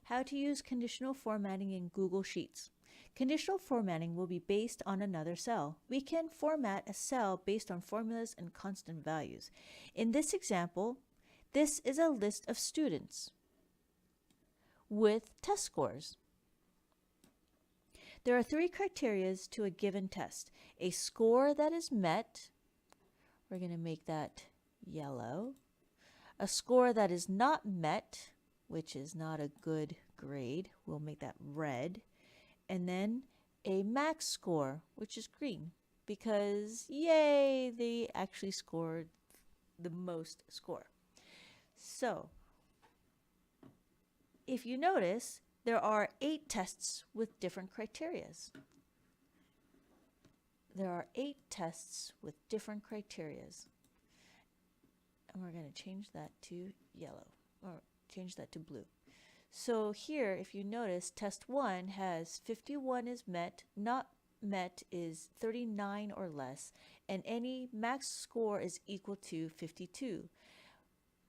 How to use conditional formatting in Google Sheets. Conditional formatting will be based on another cell. We can format a cell based on formulas and constant values. In this example, this is a list of students with test scores. There are 3 criteria to a given test. A score that is met, we're going to make that yellow. A score that is not met, which is not a good grade, we'll make that red. And then a max score, which is green, because yay, they actually scored the most score. So, if you notice, there are 8 tests with different criterias. There are 8 tests with different criterias. And we're going to change that to yellow, or change that to blue. So here, if you notice, test 1 has 51 is met, not met is 39 or less, and any max score is equal to 52.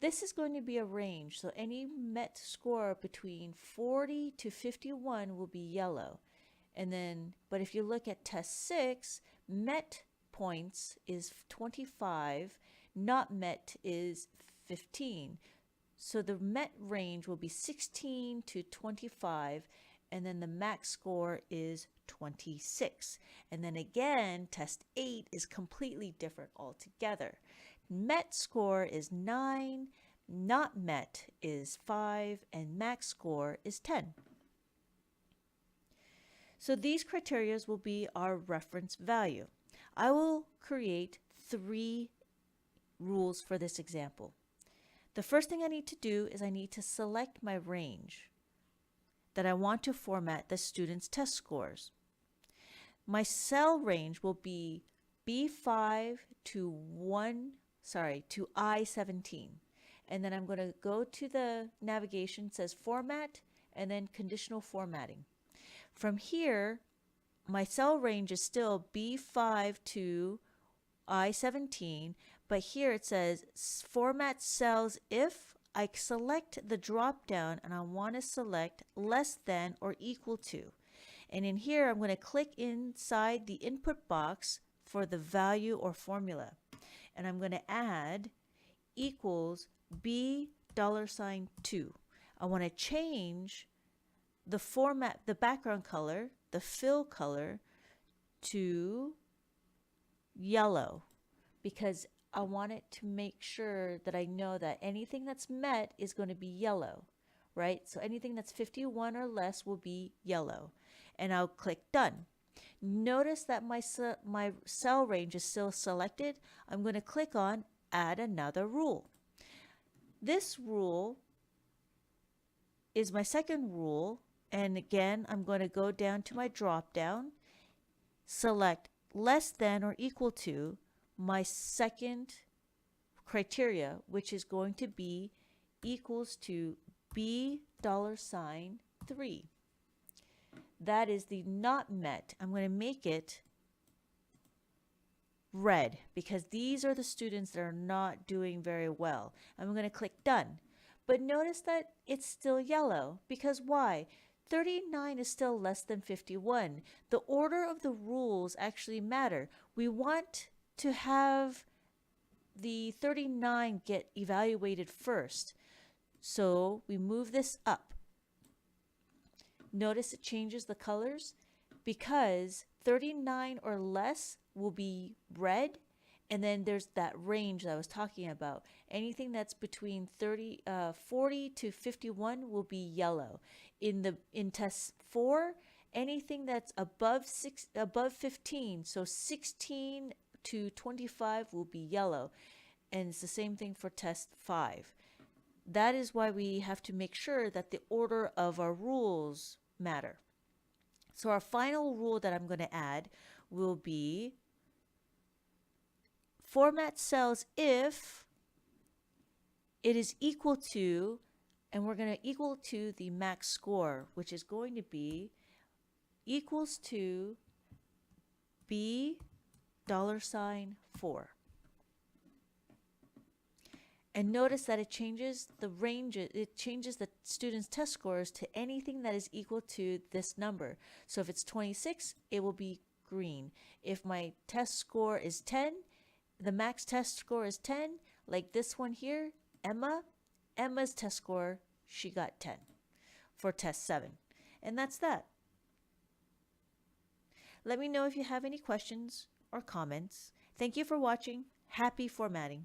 This is going to be a range, so any met score between 40 to 51 will be yellow. And then, but if you look at test 6, met points is 25, not met is 15. So the met range will be 16 to 25, and then the max score is 26. And then again, test 8 is completely different altogether. Met score is 9, not met is 5, and max score is 10. So these criteria will be our reference value. I will create 3 rules for this example. The first thing I need to do is I need to select my range that I want to format the students' test scores. My cell range will be B5 to I17. And then I'm going to go to the navigation, it says format, and then conditional formatting. From here, my cell range is still B5 to I17, but here it says format cells if I select the drop down and I want to select less than or equal to. And in here, I'm going to click inside the input box for the value or formula. And I'm going to add equals $2. I want to change the format, the background color, the fill color to yellow, because I want it to make sure that I know that anything that's met is going to be yellow, right? So anything that's 51 or less will be yellow. And I'll click done. Notice that my cell range is still selected. I'm going to click on add another rule. This rule is my second rule. And again, I'm going to go down to my drop down, select less than or equal to my second criteria, which is going to be equals to $3. That is the not met. I'm going to make it red because these are the students that are not doing very well. I'm going to click done. But notice that it's still yellow because why? 39 is still less than 51. The order of the rules actually matter. We want to have the 39 get evaluated first. So we move this up. Notice it changes the colors because 39 or less will be red, and then there's that range that I was talking about. Anything that's between 40 to 51 will be yellow. In test 4, anything that's above 15, so 16 to 25 will be yellow. And it's the same thing for test 5. That is why we have to make sure that the order of our rules matter. So our final rule that I'm going to add will be format cells if it is equal to, and we're going to equal to the max score, which is going to be equals to $4. And notice that it changes the range, it changes the student's test scores to anything that is equal to this number. So if it's 26, it will be green. If my test score is 10, the max test score is 10, like this one here, Emma's test score, she got 10 for test 7. And that's that. Let me know if you have any questions or comments. Thank you for watching. Happy formatting.